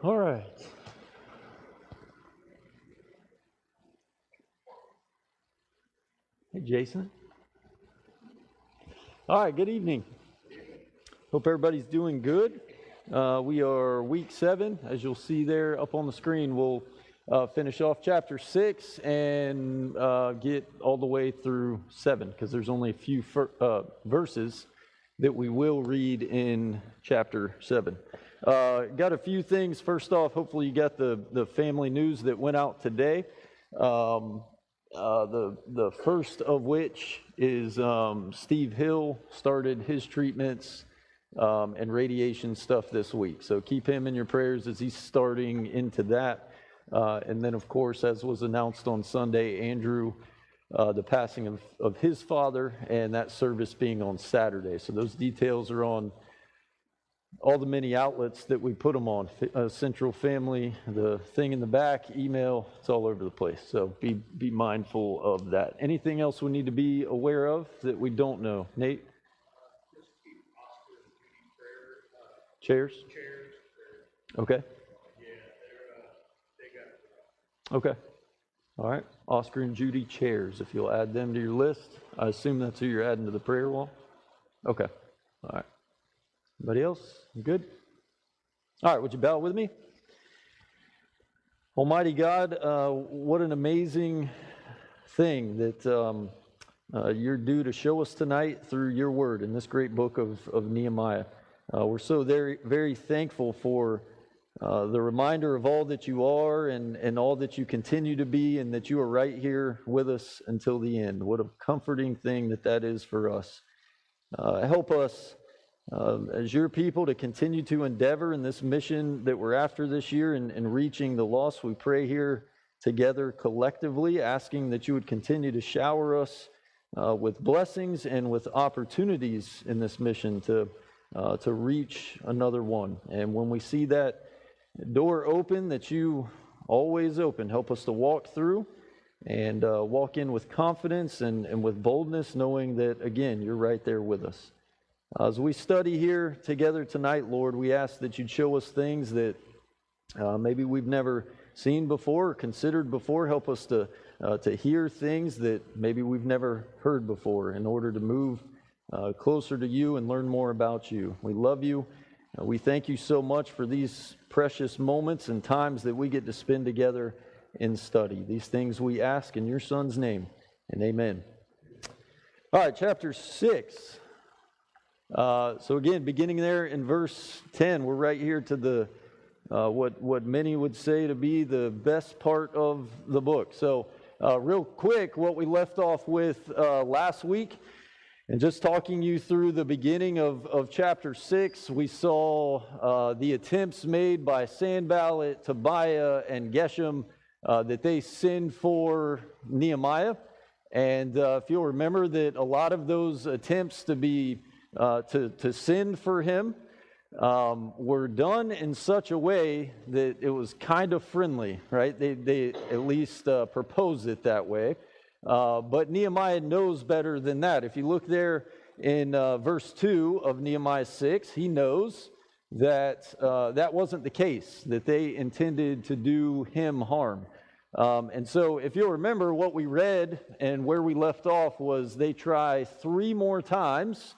All right. Hey, Jason. All right, good evening. Hope everybody's doing good. We are week 7. As you'll see there up on the screen, we'll finish off chapter 6 and get all the way through 7, because there's only a few verses that we will read in chapter 7. Got a few things. First off, hopefully you got the family news that went out today. The first of which is Steve Hill started his treatments and radiation stuff this week. So keep him in your prayers as he's starting into that. And then, of course, as was announced on Sunday, Andrew, the passing of his father, and that service being on Saturday. So those details are on all the many outlets that we put them on. Central Family, the thing in the back, email, it's all over the place. So be mindful of that. Anything else we need to be aware of that we don't know? Nate? Just keep Oscar and Judy prayer. Chairs? Chairs. Okay. Yeah, they got it. Okay. All right. Oscar and Judy chairs, if you'll add them to your list. I assume that's who you're adding to the prayer wall? Okay. All right. Anybody else? You good? All right, would you bow with me? Almighty God, what an amazing thing that you're due to show us tonight through your word in this great book of Nehemiah. We're so very, very thankful for the reminder of all that you are and all that you continue to be, and that you are right here with us until the end. What a comforting thing that is for us. Help us as your people to continue to endeavor in this mission that we're after this year in reaching the lost. We pray here together collectively, asking that you would continue to shower us with blessings and with opportunities in this mission to reach another one. And when we see that door open that you always open, help us to walk through and walk in with confidence and with boldness, knowing that, again, you're right there with us. As we study here together tonight, Lord, we ask that you'd show us things that maybe we've never seen before or considered before. Help us to hear things that maybe we've never heard before in order to move closer to you and learn more about you. We love you. We thank you so much for these precious moments and times that we get to spend together in study. These things we ask in your Son's name, and amen. All right, chapter 6. So again, beginning there in verse 10, we're right here to the what many would say to be the best part of the book. So real quick, what we left off with last week, and just talking you through the beginning of chapter 6, we saw the attempts made by Sanballat, Tobiah, and Geshem that they sinned for Nehemiah. And if you'll remember that a lot of those attempts to sin for him were done in such a way that it was kind of friendly, right? They at least proposed it that way. But Nehemiah knows better than that. If you look there in verse 2 of Nehemiah 6, he knows that that wasn't the case, that they intended to do him harm. And so if you'll remember, what we read and where we left off was they try 3 more times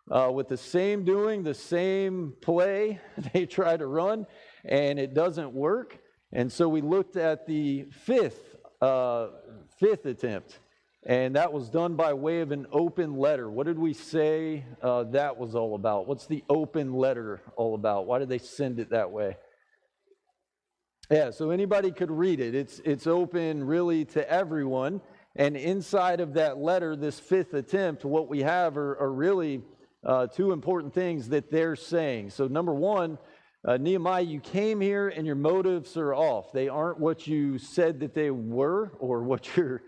with the same play. They try to run, and it doesn't work. And so we looked at the fifth attempt, and that was done by way of an open letter. What did we say that was all about? What's the open letter all about? Why did they send it that way? Yeah, so anybody could read it. It's open really to everyone. And inside of that letter, this 5th attempt, what we have are really 2 important things that they're saying. So number 1, Nehemiah, you came here and your motives are off. They aren't what you said that they were or what you're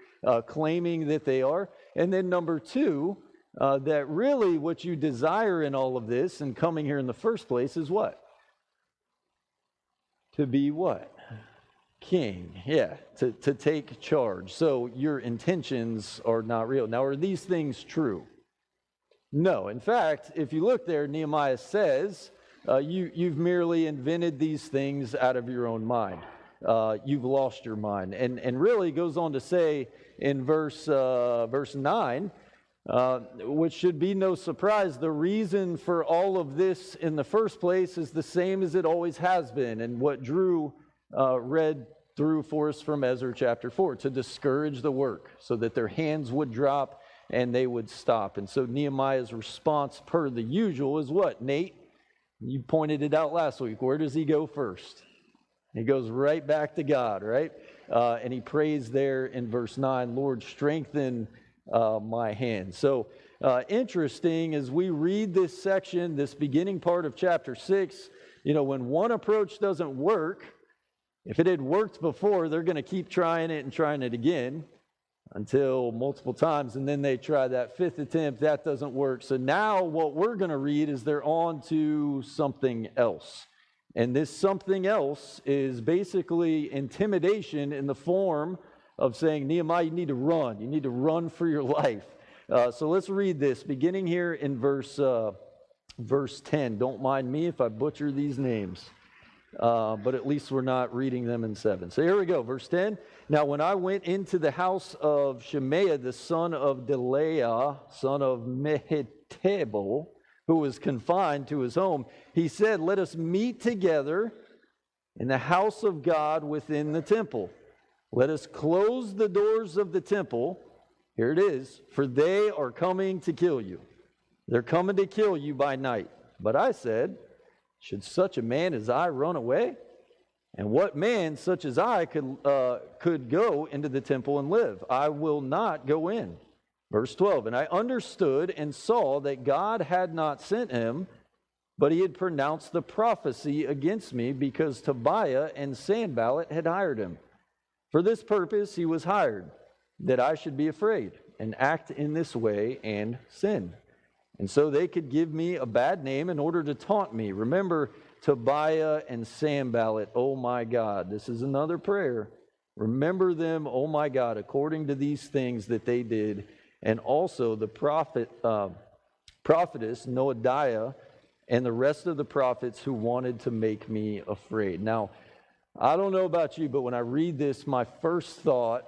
claiming that they are. And then number 2, that really what you desire in all of this and coming here in the first place is what? To be what? King. Yeah, to take charge. So your intentions are not real. Now, are these things true? No. In fact, if you look there, Nehemiah says you've merely invented these things out of your own mind. You've lost your mind. And really goes on to say in verse 9, which should be no surprise, the reason for all of this in the first place is the same as it always has been, and what Drew read through for us from Ezra chapter 4, to discourage the work so that their hands would drop and they would stop. And so Nehemiah's response, per the usual, is what, Nate? You pointed it out last week. Where does he go first? He goes right back to God, right? And he prays there in verse 9, Lord, strengthen my hand. So interesting, as we read this section, this beginning part of chapter 6, when one approach doesn't work, if it had worked before, they're going to keep trying it and trying it again until multiple times, and then they try that fifth attempt. That doesn't work. So now what we're going to read is they're on to something else. And this something else is basically intimidation in the form of saying, Nehemiah, you need to run. You need to run for your life. So let's read this, beginning here in verse 10. Don't mind me if I butcher these names. But at least we're not reading them in 7. So here we go, verse 10. Now when I went into the house of Shemaiah, the son of Delaiah, son of Mehetabel, who was confined to his home, he said, let us meet together in the house of God within the temple. Let us close the doors of the temple. Here it is. For they are coming to kill you. They're coming to kill you by night. But I said, should such a man as I run away? And what man such as I could go into the temple and live? I will not go in. Verse 12, and I understood and saw that God had not sent him, but he had pronounced the prophecy against me because Tobiah and Sanballat had hired him. For this purpose he was hired, that I should be afraid and act in this way and sin. And so they could give me a bad name in order to taunt me. Remember Tobiah and Sanballat, oh my God. This is another prayer. Remember them, oh my God, according to these things that they did. And also the prophetess Noadiah and the rest of the prophets who wanted to make me afraid. Now, I don't know about you, but when I read this, my first thought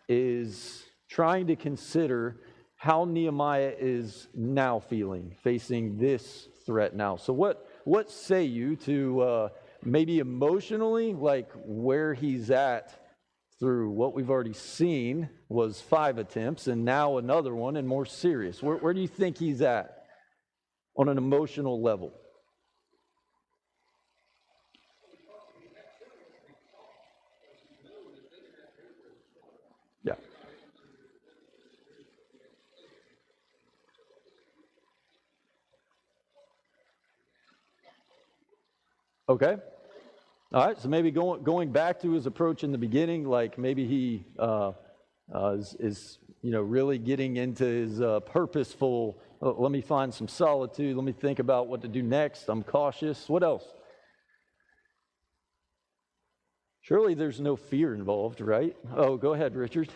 is trying to consider how Nehemiah is now feeling, facing this threat now. So what say you to maybe emotionally, like where he's at through what we've already seen was 5 attempts and now another one and more serious. Where do you think he's at on an emotional level? Yeah. Okay. All right, so maybe going back to his approach in the beginning, like maybe he is really getting into his purposeful, let me find some solitude, let me think about what to do next, I'm cautious. What else? Surely there's no fear involved, right? Oh, go ahead, Richard.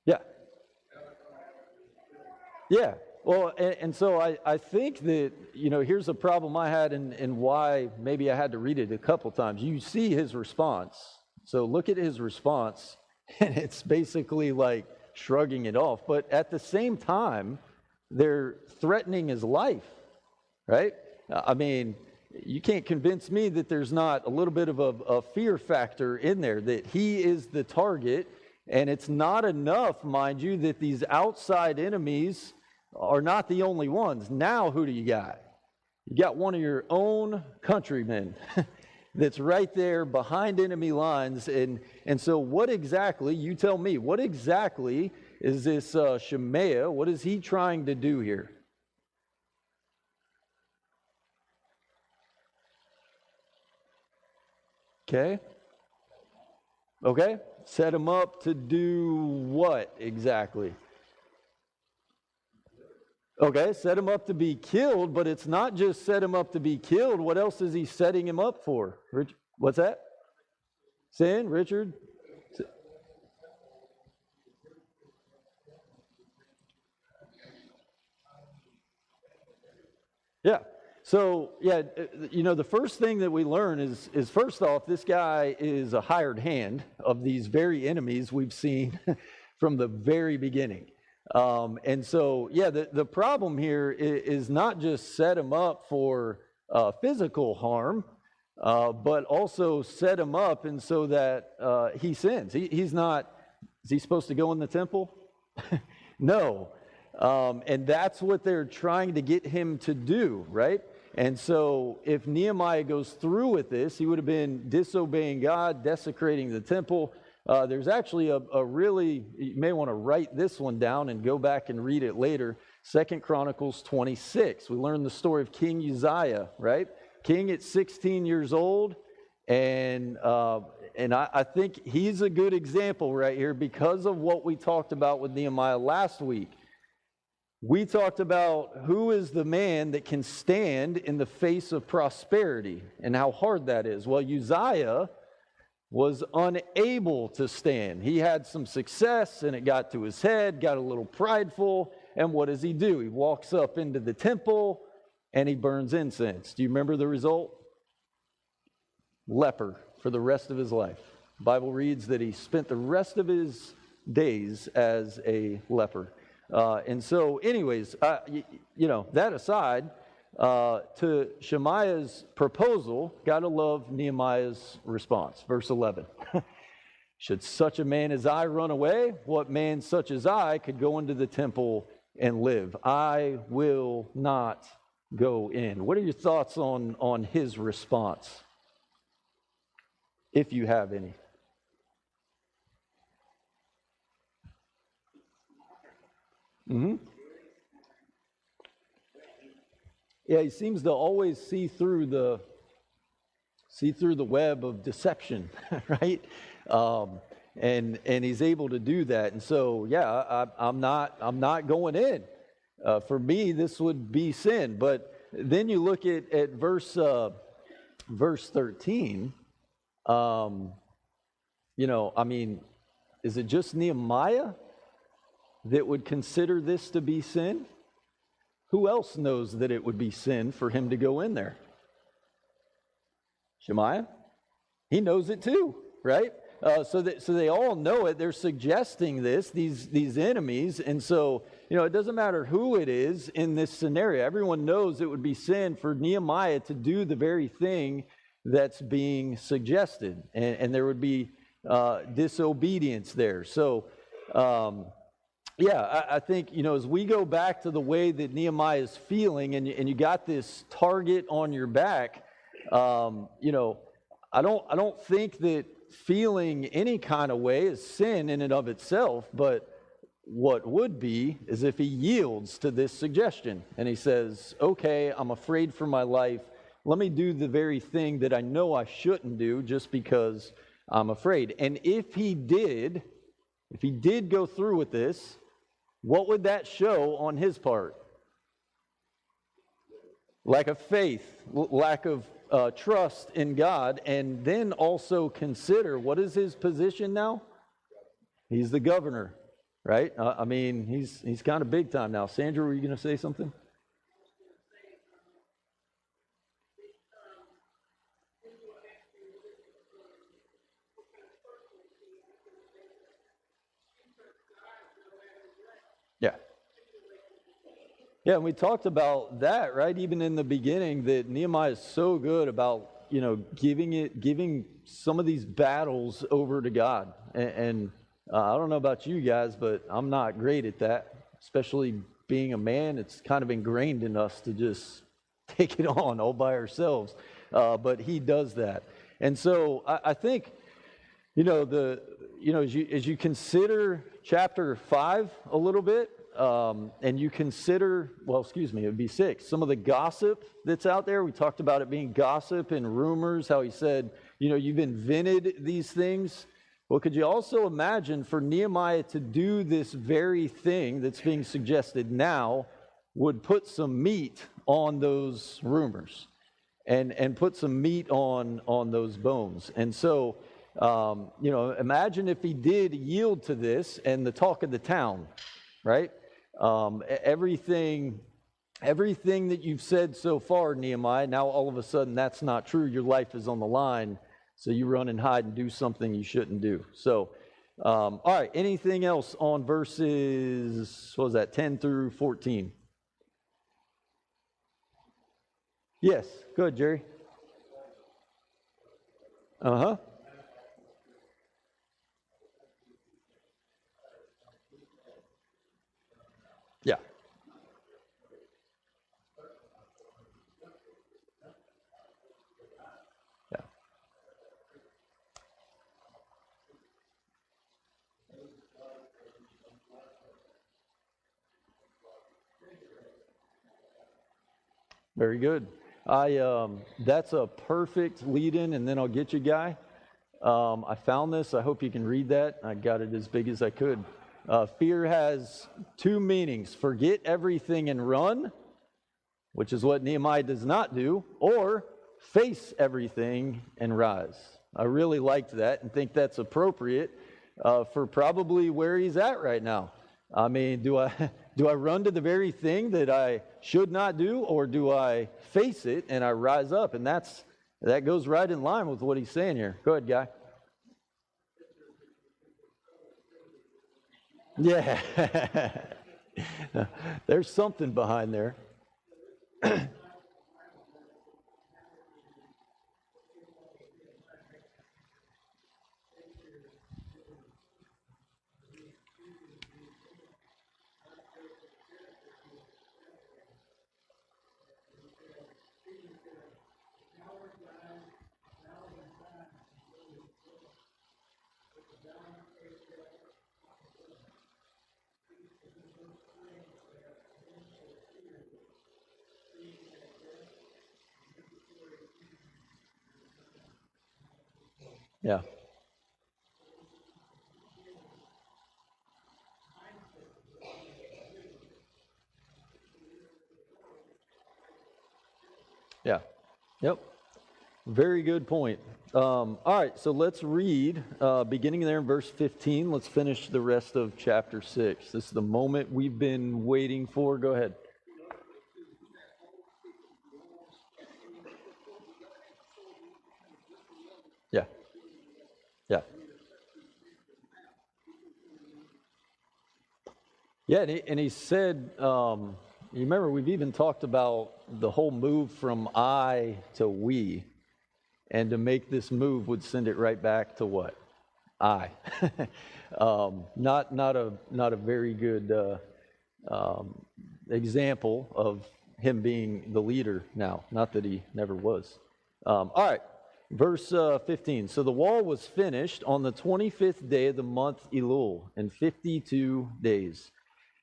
Yeah. Yeah. Well, and so I think that, here's a problem I had and why maybe I had to read it a couple times. You see his response. So look at his response, and it's basically like shrugging it off. But at the same time, they're threatening his life, right? I mean, you can't convince me that there's not a little bit of a fear factor in there, that he is the target. And it's not enough, mind you, that these outside enemies are not the only ones. Now who do you got? You got one of your own countrymen that's right there behind enemy lines. And so what exactly, you tell me, what exactly is this Shemaiah, what is he trying to do here? Okay. Set him up to do what exactly? Okay, set him up to be killed, but it's not just set him up to be killed. What else is he setting him up for? Rich, what's that? Sin, Richard? Yeah. So, yeah, the first thing that we learn is first off, this guy is a hired hand of these very enemies we've seen from the very beginning. And so, yeah, the problem here is not just set him up for physical harm, but also set him up and so that he sins. He's not, is he supposed to go in the temple? No. And that's what they're trying to get him to do, right? And so if Nehemiah goes through with this, he would have been disobeying God, desecrating the temple. There's actually a really, you may want to write this one down and go back and read it later. 2 Chronicles 26. We learn the story of King Uzziah, right? King at 16 years old. And I think he's a good example right here because of what we talked about with Nehemiah last week. We talked about who is the man that can stand in the face of prosperity and how hard that is. Well, Uzziah was unable to stand. He had some success and it got to his head, got a little prideful. And what does he do? He walks up into the temple and he burns incense. Do you remember the result? Leper for the rest of his life. The Bible reads that he spent the rest of his days as a leper. And so anyways, that aside, to Shemaiah's proposal, gotta love Nehemiah's response. Verse 11. Should such a man as I run away? What man such as I could go into the temple and live? I will not go in. What are your thoughts on his response? If you have any. Mm-hmm. Yeah, he seems to always see through the web of deception, right? And he's able to do that. And so, yeah, I'm not going in. For me, this would be sin. But then you look at verse 13. Is it just Nehemiah that would consider this to be sin? Who else knows that it would be sin for him to go in there? Shemaiah? He knows it too, right? So they all know it. They're suggesting this, these enemies. And so, it doesn't matter who it is in this scenario. Everyone knows it would be sin for Nehemiah to do the very thing that's being suggested. And there would be disobedience there. So, I think, as we go back to the way that Nehemiah is feeling and you got this target on your back, I don't think that feeling any kind of way is sin in and of itself, but what would be is if he yields to this suggestion and he says, okay, I'm afraid for my life. Let me do the very thing that I know I shouldn't do just because I'm afraid. And if he did go through with this, what would that show on his part? Lack of faith, lack of trust in God, and then also consider, what is his position now? He's the governor, right? He's kind of big time now. Sandra, were you going to say something? Yeah. Yeah, and we talked about that, right? Even in the beginning, that Nehemiah is so good about, giving some of these battles over to God. And I don't know about you guys, but I'm not great at that, especially being a man. It's kind of ingrained in us to just take it on all by ourselves. But he does that. And so I think, as you consider chapter 5 a little bit, and you consider, it would be 6, some of the gossip that's out there. We talked about it being gossip and rumors, how he said, you've invented these things. Well, could you also imagine for Nehemiah to do this very thing that's being suggested now would put some meat on those rumors and put some meat on those bones. And so, Imagine if he did yield to this and the talk of the town, right? Everything that you've said so far, Nehemiah, now all of a sudden that's not true. Your life is on the line, so you run and hide and do something you shouldn't do. So, all right, anything else on verses, 10 through 14? Yes, go ahead, Jerry. Uh-huh. Yeah. Yeah. Very good. That's a perfect lead-in, and then I'll get you, Guy. I found this. I hope you can read that. I got it as big as I could. Fear has two meanings: forget everything and run, which is what Nehemiah does not do, or face everything and rise. I really liked that and think that's appropriate for probably where he's at right now. I mean, do I run to the very thing that I should not do, or do I face it and I rise up? And that goes right in line with what he's saying here. Go ahead, Guy. Yeah. There's something behind there. Yeah. Yeah. Yep. Very good point. All right, so let's read, beginning there in verse 15. Let's finish the rest of chapter 6. This is the moment we've been waiting for. Go ahead. Yeah, yeah. Yeah, and he said, you remember, we've even talked about the whole move from I to we, and to make this move would send it right back to what? I. Not a very good example of him being the leader now. Not that he never was. All right, verse 15. So the wall was finished on the 25th day of the month Elul, in 52 days.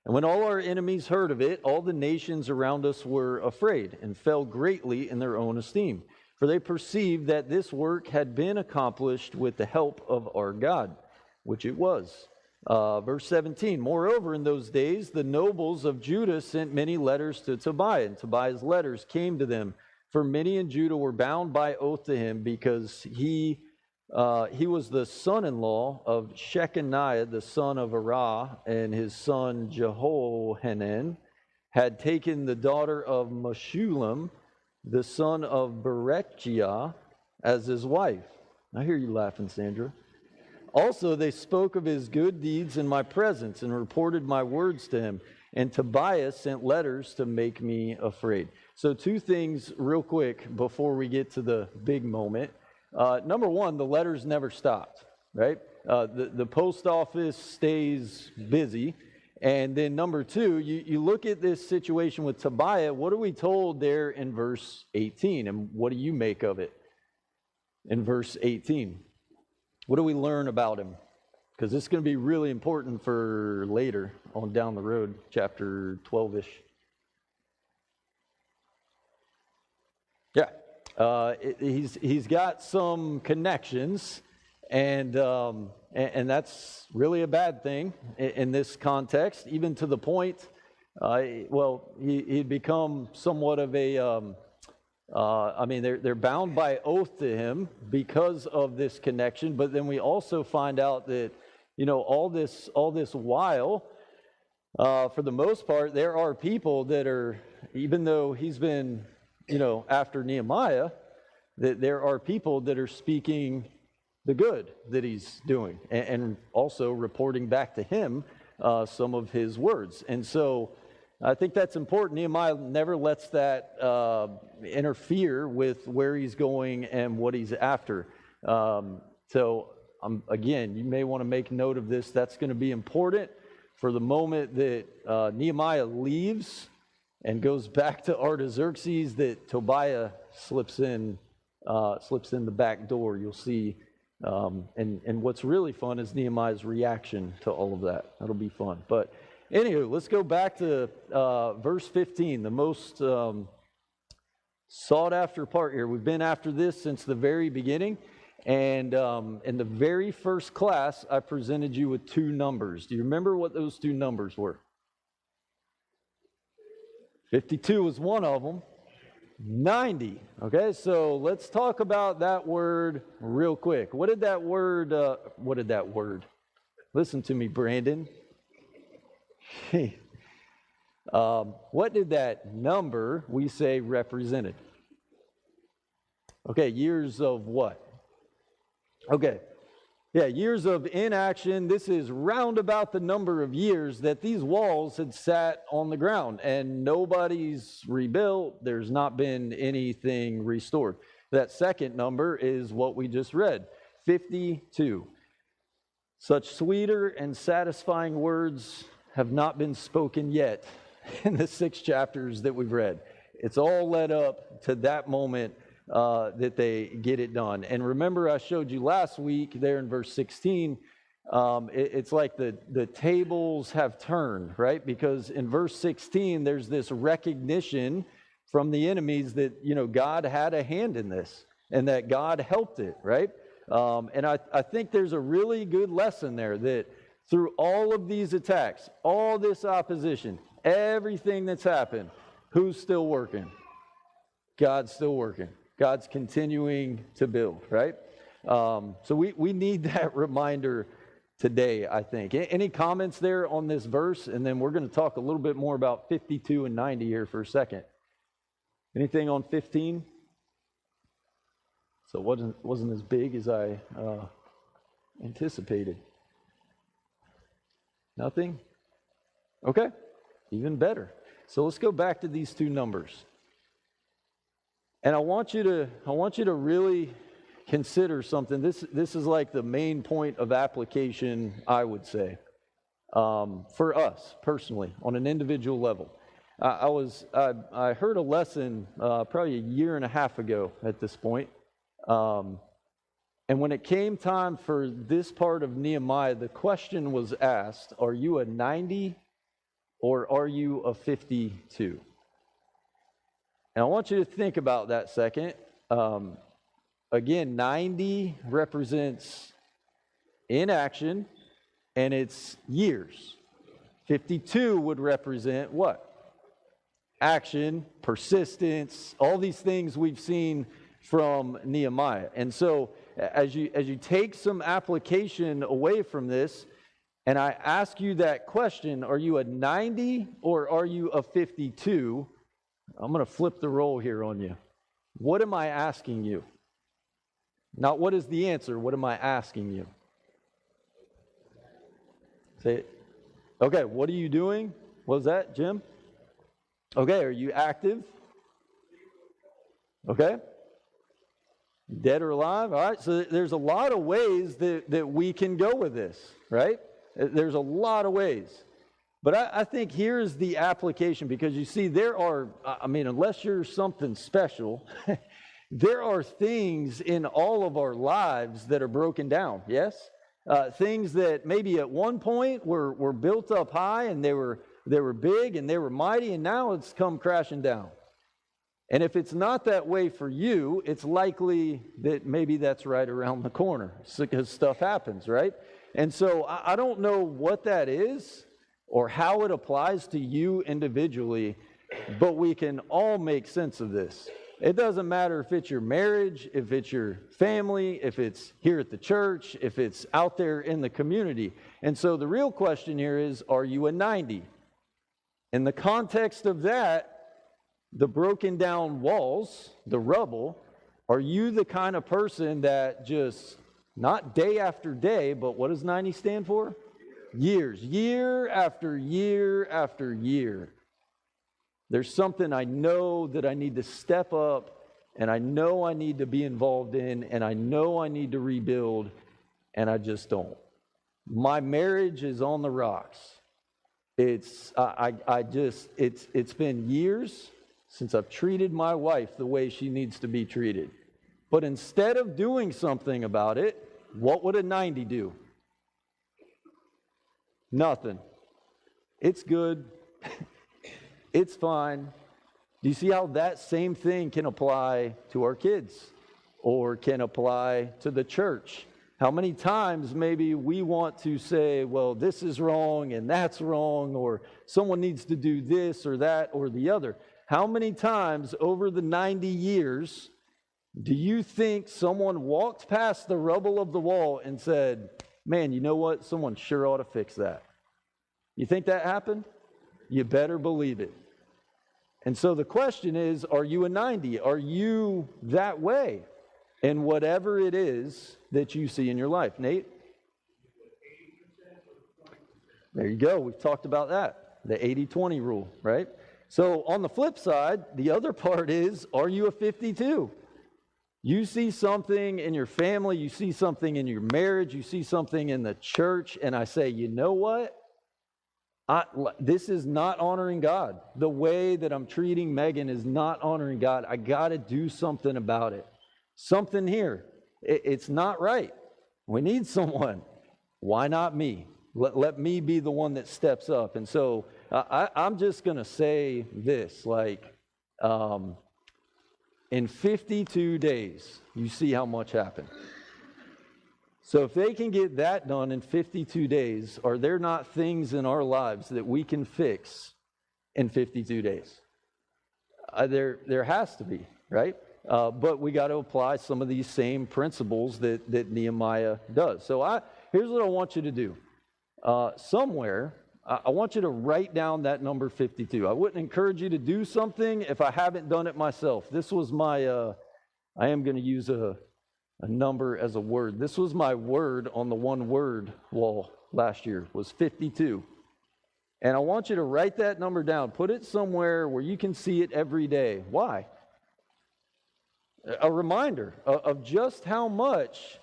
And when all our enemies heard of it, all the nations around us were afraid and fell greatly in their own esteem. For they perceived that this work had been accomplished with the help of our God, which it was. Verse 17, moreover, in those days, the nobles of Judah sent many letters to Tobiah, and Tobiah's letters came to them. For many in Judah were bound by oath to him, because he was the son-in-law of Shechaniah, the son of Arah, and his son Jehohanan had taken the daughter of Meshullam, the son of Berechiah, as his wife. I hear you laughing, Sandra. Also, they spoke of his good deeds in my presence and reported my words to him. And Tobiah sent letters to make me afraid. So two things real quick before we get to the big moment. Number one, the letters never stopped, right? The post office stays busy. And then number two, you look at this situation with Tobiah. What are we told there in verse 18? And what do you make of it in verse 18? What do we learn about him? Because this is going to be really important for later on down the road, chapter 12-ish. Yeah, he's got some connections, and that's really a bad thing in this context, even to the point, he'd become somewhat of I mean, they're bound by oath to him because of this connection. But then we also find out that, all this while, for the most part, there are people that are, even though he's been, after Nehemiah, that there are people that are speaking the good that he's doing and also reporting back to him some of his words. And so I think that's important. Nehemiah never lets that interfere with where he's going and what he's after. Again, you may want to make note of this. That's going to be important for the moment that Nehemiah leaves and goes back to Artaxerxes, that Tobiah slips in the back door. You'll see. And what's really fun is Nehemiah's reaction to all of that. That'll be fun. But anywho, let's go back to verse 15, the most sought after part here. We've been after this since the very beginning. And in the very first class, I presented you with two numbers. Do you remember what those two numbers were? 52 was one of them. 90. Okay, so let's talk about that word real quick. What did that word, listen to me, Brandon. What did that number we say represented? Okay, years of what? Okay, yeah, years of inaction. This is round about the number of years that these walls had sat on the ground and nobody's rebuilt. There's not been anything restored. That second number is what we just read, 52. Such sweeter and satisfying words have not been spoken yet in the 6 chapters that we've read. It's all led up to that moment that they get it done. And remember, I showed you last week there in verse 16, it's like the tables have turned, right? Because in verse 16, there's this recognition from the enemies that, God had a hand in this and that God helped it, right? And I think there's a really good lesson there that through all of these attacks, all this opposition, everything that's happened, who's still working? God's still working. God's continuing to build, right? So we need that reminder today, I think. Any comments there on this verse? And then we're going to talk a little bit more about 52 and 90 here for a second. Anything on 15? So it wasn't as big as I anticipated. Nothing? Okay, even better. So let's go back to these two numbers. And I want you to really consider something. This is like the main point of application, I would say, for us personally on an individual level. I heard a lesson probably a year and a half ago at this point, and when it came time for this part of Nehemiah, the question was asked: are you a 90 or are you a 52? And I want you to think about that second. Again, 90 represents inaction, and it's years. 52 would represent what? Action, persistence, all these things we've seen from Nehemiah. And so as you take some application away from this, and I ask you that question, are you a 90 or are you a 52? I'm going to flip the role here on you. What am I asking you? Not what is the answer, what am I asking you? Say it. Okay, what are you doing? What was that, Jim? Okay, are you active? Okay. Dead or alive? All right, so there's a lot of ways that we can go with this, right? There's a lot of ways. But I think here's the application, because you see, there are, unless you're something special, there are things in all of our lives that are broken down, yes? Things that maybe at one point were built up high and they were big and they were mighty, and now it's come crashing down. And if it's not that way for you, it's likely that maybe that's right around the corner, because stuff happens, right? And so I don't know what that is or how it applies to you individually, but we can all make sense of this. It doesn't matter if it's your marriage, if it's your family, if it's here at the church, if it's out there in the community. And so the real question here is, are you a 90? In the context of that, the broken down walls, the rubble, are you the kind of person that just, not day after day, but what does 90 stand for? Years. Year after year after year. There's something I know that I need to step up, and I know I need to be involved in, and I know I need to rebuild, and I just don't. My marriage is on the rocks. It's been years since I've treated my wife the way she needs to be treated. But instead of doing something about it, what would a 90 do? Nothing. It's good. It's fine. Do you see how that same thing can apply to our kids or can apply to the church? How many times maybe we want to say, well, this is wrong and that's wrong, or someone needs to do this or that or the other. How many times over the 90 years do you think someone walked past the rubble of the wall and said, man, you know what? Someone sure ought to fix that. You think that happened? You better believe it. And so the question is, are you a 90? Are you that way in whatever it is that you see in your life? Nate? There you go. We've talked about that. The 80-20 rule, right? So on the flip side, the other part is, are you a 52? You see something in your family, you see something in your marriage, you see something in the church, and I say, you know what? This is not honoring God. The way that I'm treating Megan is not honoring God. I got to do something about it. Something here. It's not right. We need someone. Why not me? Let me be the one that steps up. And so I'm just going to say this, in 52 days, you see how much happened. So if they can get that done in 52 days, are there not things in our lives that we can fix in 52 days? There has to be, right? But we got to apply some of these same principles that Nehemiah does. So here's what I want you to do. Somewhere, I want you to write down that number 52. I wouldn't encourage you to do something if I haven't done it myself. This was my, I am going to use a number as a word. This was my word on the one word wall last year, was 52. And I want you to write that number down. Put it somewhere where you can see it every day. Why? A reminder of just how much,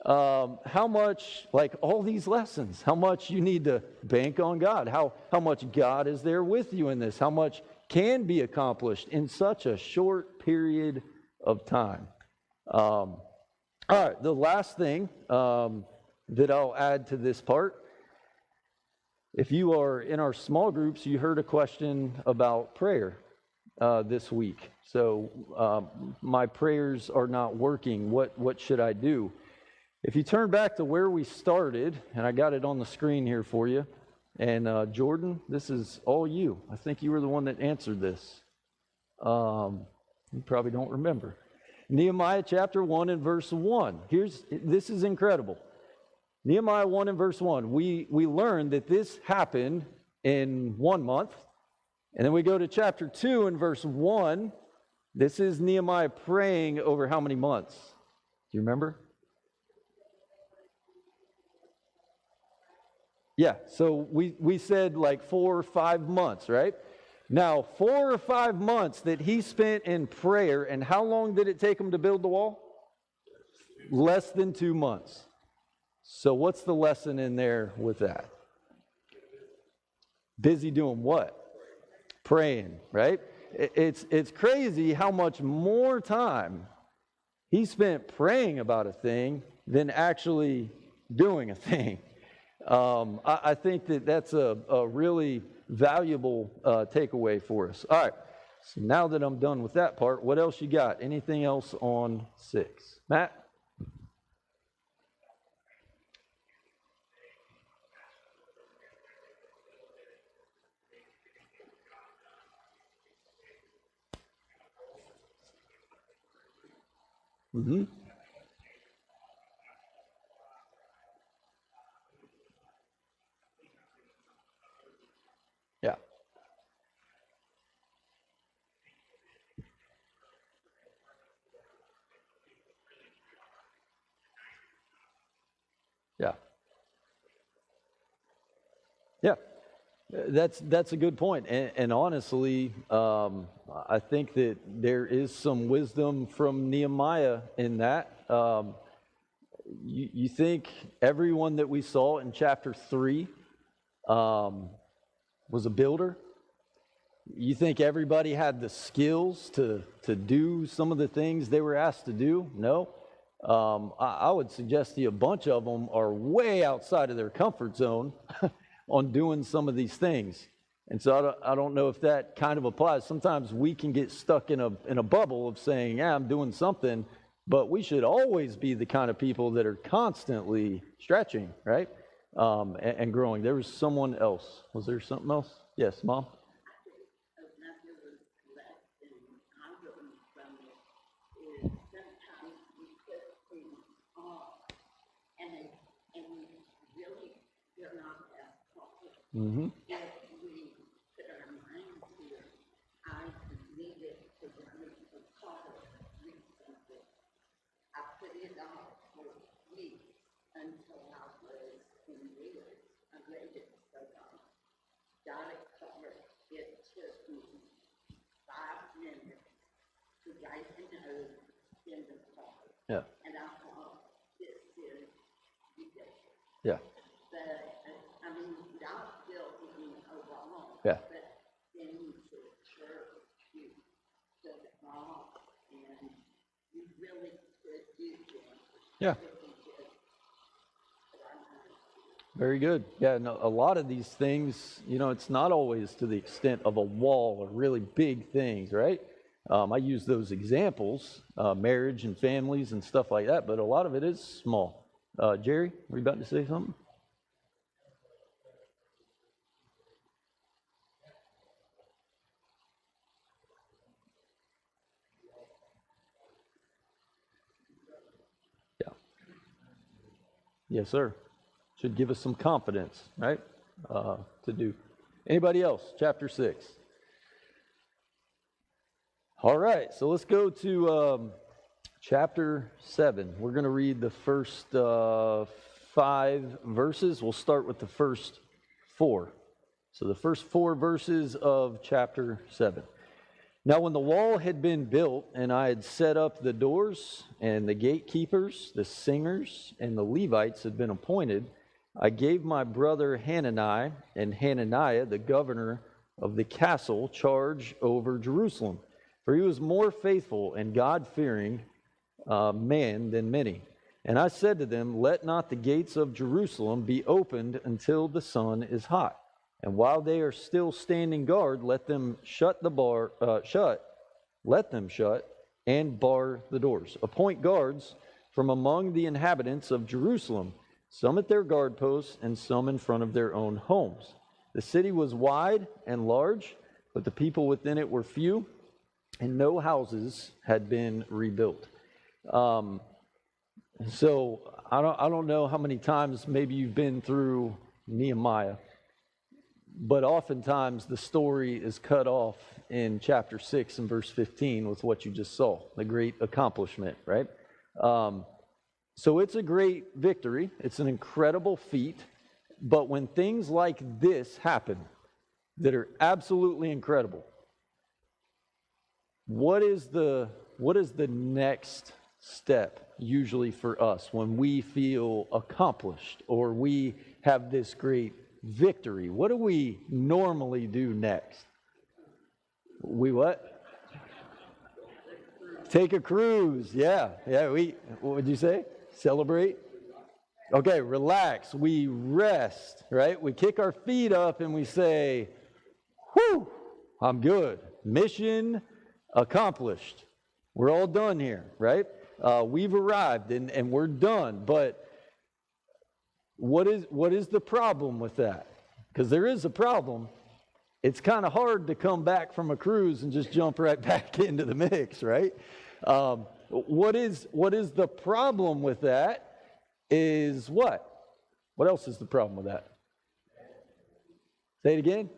like all these lessons, how much you need to bank on God, how much God is there with you in this, how much can be accomplished in such a short period of time. All right, the last thing that I'll add to this part, if you are in our small groups, you heard a question about prayer this week. So my prayers are not working. What should I do? If you turn back to where we started, and I got it on the screen here for you, and Jordan, this is all you. I think you were the one that answered this. You probably don't remember. Nehemiah chapter 1 and verse 1. This is incredible. Nehemiah 1 and verse 1. We learned that this happened in 1 month. And then we go to chapter 2 and verse 1. This is Nehemiah praying over how many months? Do you remember? Yeah, so we said like 4 or 5 months, right? Now, 4 or 5 months that he spent in prayer, and how long did it take him to build the wall? Less than 2 months. So what's the lesson in there with that? Busy doing what? Praying, right? It's crazy how much more time he spent praying about a thing than actually doing a thing. I think that's a really valuable takeaway for us. All right, so now that I'm done with that part, what else you got? Anything else on 6? Matt? Mm-hmm. Yeah. Yeah. Yeah. That's a good point, and honestly, I think that there is some wisdom from Nehemiah in that. You think everyone that we saw in chapter 3 um, was a builder? You think everybody had the skills to do some of the things they were asked to do? No. I would suggest to you a bunch of them are way outside of their comfort zone on doing some of these things. And so I don't know if that kind of applies. Sometimes we can get stuck in a bubble of saying, yeah, I'm doing something, but we should always be the kind of people that are constantly stretching, right? And growing. There was someone else. Was there something else? Yes, Mom? Mm-hmm. Yeah. Yeah. Yeah. Yeah. Very good. Yeah, no, a lot of these things, it's not always to the extent of a wall or really big things, right? I use those examples, marriage and families and stuff like that, but a lot of it is small. Jerry, were you about to say something? Yeah. Yes, sir. Should give us some confidence, right? To do. Anybody else? Chapter 6. All right, so let's go to chapter 7. We're going to read the first 5 verses. We'll start with the first 4. So the first 4 verses of chapter 7. Now, when the wall had been built, and I had set up the doors, and the gatekeepers, the singers, and the Levites had been appointed, I gave my brother Hanani and Hananiah, the governor of the castle, charge over Jerusalem. For he was more faithful and God-fearing man than many. And I said to them, let not the gates of Jerusalem be opened until the sun is hot. And while they are still standing guard, let them shut, and bar the doors. Appoint guards from among the inhabitants of Jerusalem, some at their guard posts and some in front of their own homes. The city was wide and large, but the people within it were few, and no houses had been rebuilt. So I don't know how many times maybe you've been through Nehemiah, but oftentimes the story is cut off in chapter 6 and verse 15 with what you just saw, the great accomplishment, right? So it's a great victory. It's an incredible feat. But when things like this happen that are absolutely incredible, what is the next step usually for us when we feel accomplished or we have this great victory? What do we normally do next? We what? Take a cruise. Yeah. What would you say? Celebrate? Okay, relax. We rest, right? We kick our feet up and we say, whew, I'm good. Mission accomplished. We're all done here, right? We've arrived and we're done. But what is the problem with that? Because there is a problem. It's kind of hard to come back from a cruise and just jump right back into the mix, right? What is the problem with that is what? What else is the problem with that? Say it again.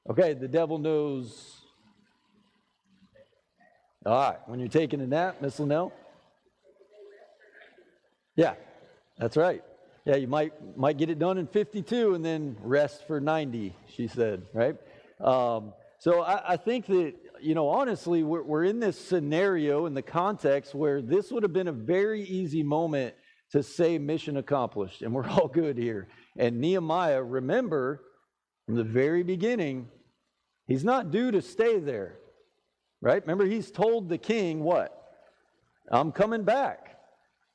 Okay, the devil knows. All right, when you're taking a nap, Miss Linnell? Yeah, that's right. Yeah, you might get it done in 52 and then rest for 90, she said, right? So I think that, honestly, we're in this scenario in the context where this would have been a very easy moment to say mission accomplished, and we're all good here. And Nehemiah, remember, from the very beginning, he's not due to stay there, right? Remember, he's told the king what? I'm coming back.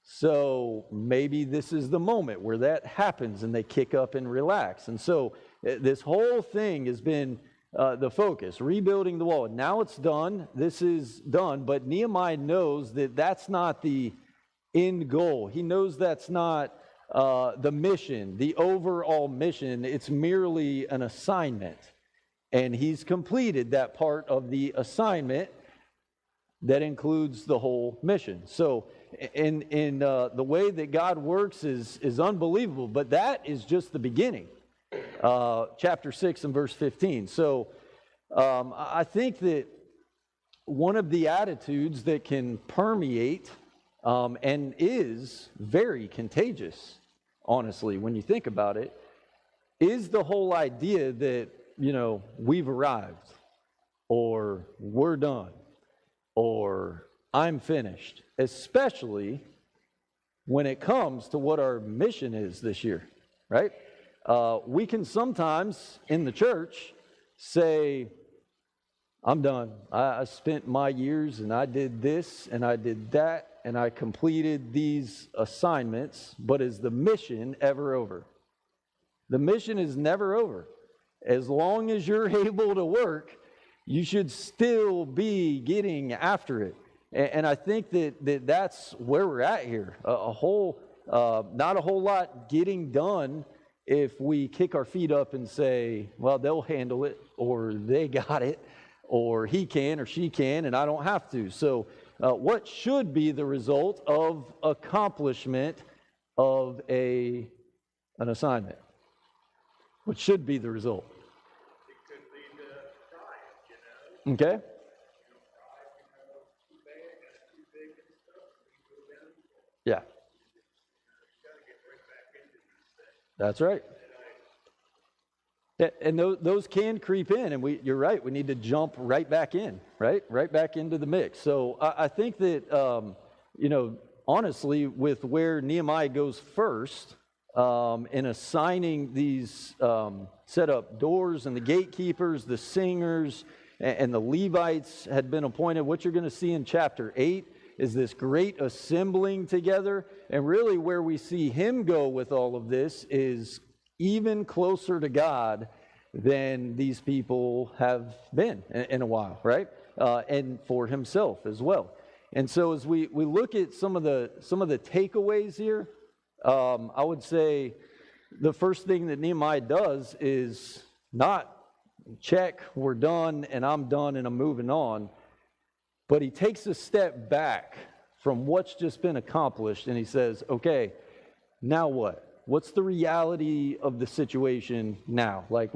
So maybe this is the moment where that happens and they kick up and relax. And so this whole thing has been the focus, rebuilding the wall. Now it's done. This is done. But Nehemiah knows that that's not the end goal. He knows that's not the mission, the overall mission. It's merely an assignment. And he's completed that part of the assignment that includes the whole mission. So in the way that God works is unbelievable, but that is just the beginning. Chapter 6 and verse 15. So I think that one of the attitudes that can permeate and is very contagious, honestly, when you think about it, is the whole idea that, we've arrived, or we're done, or I'm finished, especially when it comes to what our mission is this year, right? We can sometimes in the church say, I'm done. I spent my years and I did this and I did that and I completed these assignments, but is the mission ever over? The mission is never over. As long as you're able to work, you should still be getting after it. And I think that's where we're at here. Not a whole lot getting done if we kick our feet up and say, well, they'll handle it, or they got it, or he can or she can, and I don't have to. So what should be the result of accomplishment of an assignment? What should be the result? It could lead to pride, Okay? Pride, too bad, that's too big and stuff, we go down. Yeah, You gotta get right back into these things. that's right. And those can creep in, and you're right, we need to jump right back in, right? Right back into the mix. So I think that, honestly, with where Nehemiah goes first, in assigning these set up doors and the gatekeepers, the singers, and the Levites had been appointed. What you're going to see in chapter 8 is this great assembling together. And really where we see him go with all of this is even closer to God than these people have been in a while, right? And for himself as well. And so as we look at some of the takeaways here, I would say the first thing that Nehemiah does is not check, we're done, and I'm done, and I'm moving on. But he takes a step back from what's just been accomplished, and he says, okay, now what? What's the reality of the situation now? Like,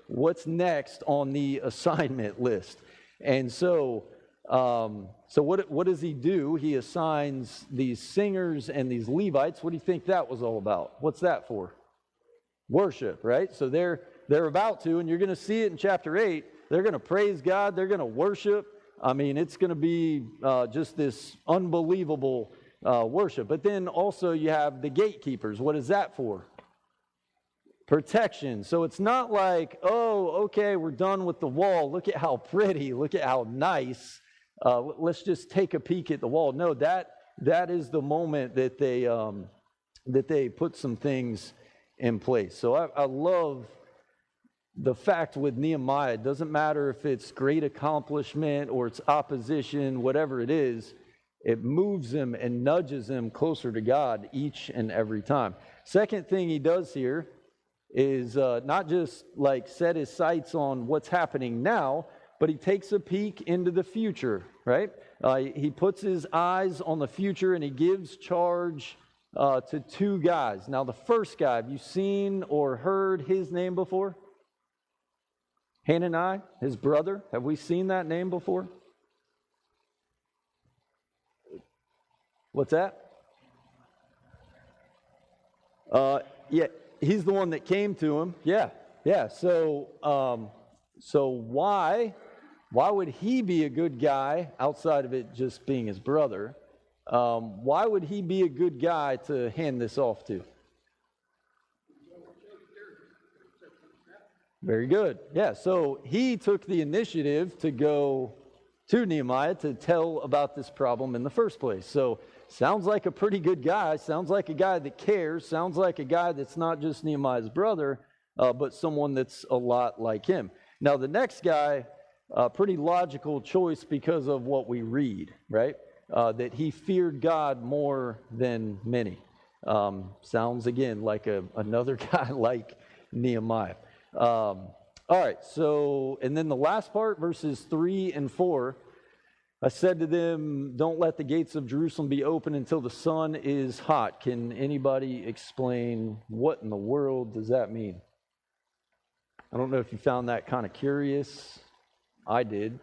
what's next on the assignment list? And so what does he do? He assigns these singers and these Levites. What do you think that was all about? What's that for? Worship, right? So they're about to, and you're going to see it in chapter 8, they're going to praise God, they're going to worship. I mean, it's going to be just this unbelievable worship. But then also you have the gatekeepers. What is that for? Protection. So it's not like, oh, okay, we're done with the wall. Look at how pretty. Look at how nice. Let's just take a peek at the wall. No, that is the moment that they put some things in place. So I love the fact with Nehemiah. It doesn't matter if it's great accomplishment or it's opposition, whatever it is, it moves him and nudges him closer to God each and every time. Second thing he does here is not just like set his sights on what's happening now, but he takes a peek into the future, right? He puts his eyes on the future and he gives charge to two guys. Now, the first guy, have you seen or heard his name before? Hanani, his brother. Have we seen that name before? What's that? Yeah, he's the one that came to him. Yeah. So why would he be a good guy outside of it just being his brother? Why would he be a good guy to hand this off to? Very good. Yeah, so he took the initiative to go to Nehemiah to tell about this problem in the first place. So sounds like a pretty good guy. Sounds like a guy that cares. Sounds like a guy that's not just Nehemiah's brother, but someone that's a lot like him. Now, the next guy, pretty logical choice because of what we read, right? That he feared God more than many. Sounds, again, like another guy like Nehemiah. All right, so, and then the last part, verses 3 and 4, I said to them, don't let the gates of Jerusalem be open until the sun is hot. Can anybody explain what in the world does that mean? I don't know if you found that kind of curious. I did.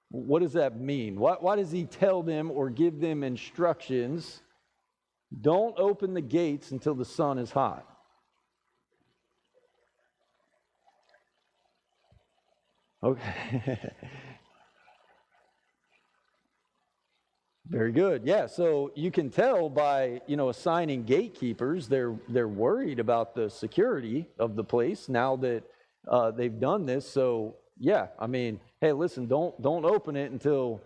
What does that mean? Why does he tell them or give them instructions? Don't open the gates until the sun is hot. Okay. Very good. Yeah, so you can tell by, assigning gatekeepers, they're worried about the security of the place now that they've done this. So, yeah, I mean, hey, listen, don't open it until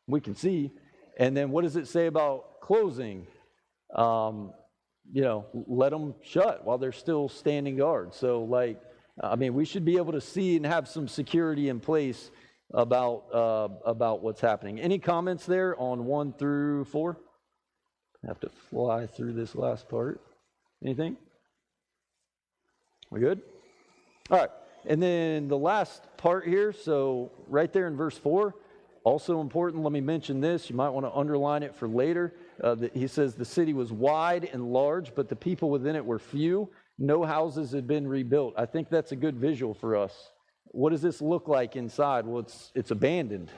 we can see. And then what does it say about closing? Let them shut while they're still standing guard. So, we should be able to see and have some security in place about what's happening. Any comments there on 1 through 4? I have to fly through this last part. Anything? We good? All right. And then the last part here, so right there in verse 4, also important, let me mention this. You might want to underline it for later. He says the city was wide and large, but the people within it were few. No houses had been rebuilt. I think that's a good visual for us. What does this look like inside? Well, it's abandoned.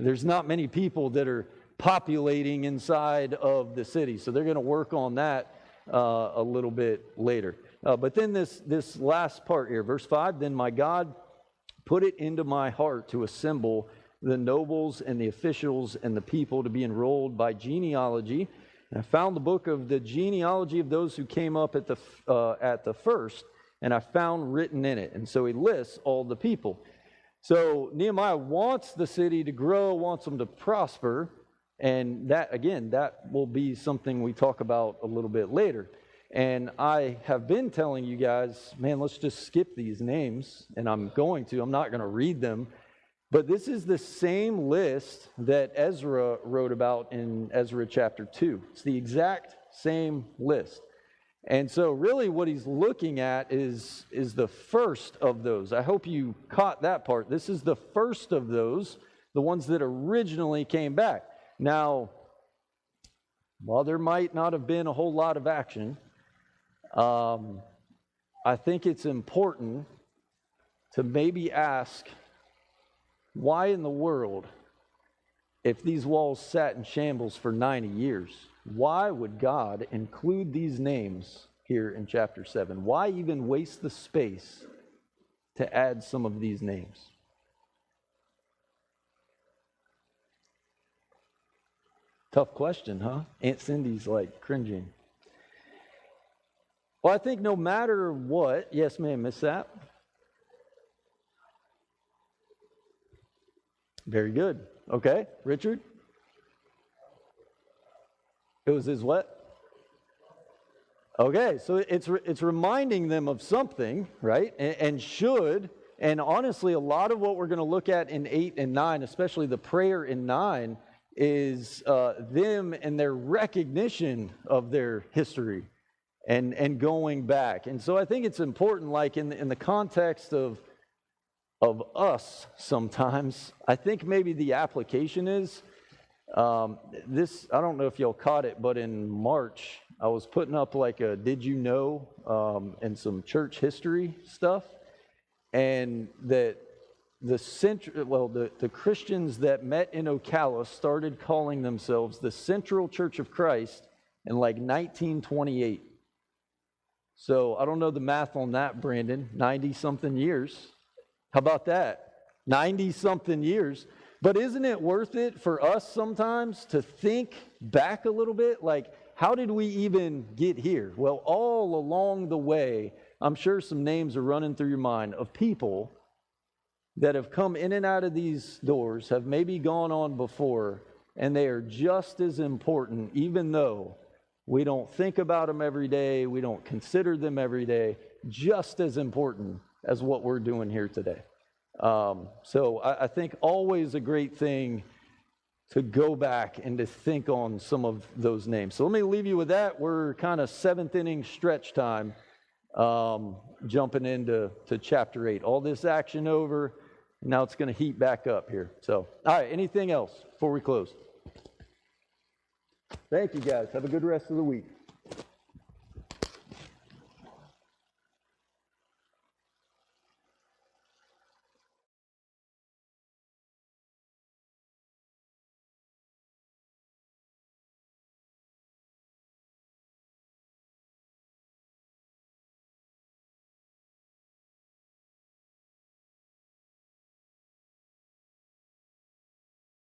There's not many people that are populating inside of the city, so they're going to work on that a little bit later. But then this last part here, verse 5, then my God put it into my heart to assemble the nobles and the officials and the people to be enrolled by genealogy. And I found the book of the genealogy of those who came up at the first, and I found written in it. And so he lists all the people. So Nehemiah wants the city to grow, wants them to prosper, and that will be something we talk about a little bit later. And I have been telling you guys, man, let's just skip these names, and I'm not going to read them. But this is the same list that Ezra wrote about in Ezra chapter 2. It's the exact same list. And so really what he's looking at is the first of those. I hope you caught that part. This is the first of those, the ones that originally came back. Now, while there might not have been a whole lot of action, I think it's important to maybe ask, why in the world, if these walls sat in shambles for 90 years, why would God include these names here in chapter 7? Why even waste the space to add some of these names? Tough question, huh? Aunt Cindy's like cringing. Well, I think no matter what, yes, ma'am, miss that? Very good. Okay, Richard? It was his what? Okay, so it's reminding them of something, right? And honestly, a lot of what we're going to look at in 8 and 9, especially the prayer in 9, is them and their recognition of their history and going back. And so I think it's important, like in the context of of us sometimes. I think maybe the application is this. I don't know if y'all caught it, but in March, I was putting up like a did you know and some church history stuff, and that the Christians that met in Ocala started calling themselves the Central Church of Christ in like 1928. So I don't know the math on that, Brandon. 90 something years. How about that? 90 something years. But isn't it worth it for us sometimes to think back a little bit? Like, how did we even get here? Well, all along the way, I'm sure some names are running through your mind of people that have come in and out of these doors, have maybe gone on before, and they are just as important, even though we don't think about them every day, we don't consider them every day, just as important as what we're doing here today. So I think always a great thing to go back and to think on some of those names. So let me leave you with that. We're kind of seventh inning stretch time, jumping into chapter 8. All this action over, now it's going to heat back up here. So, all right, anything else before we close? Thank you, guys. Have a good rest of the week.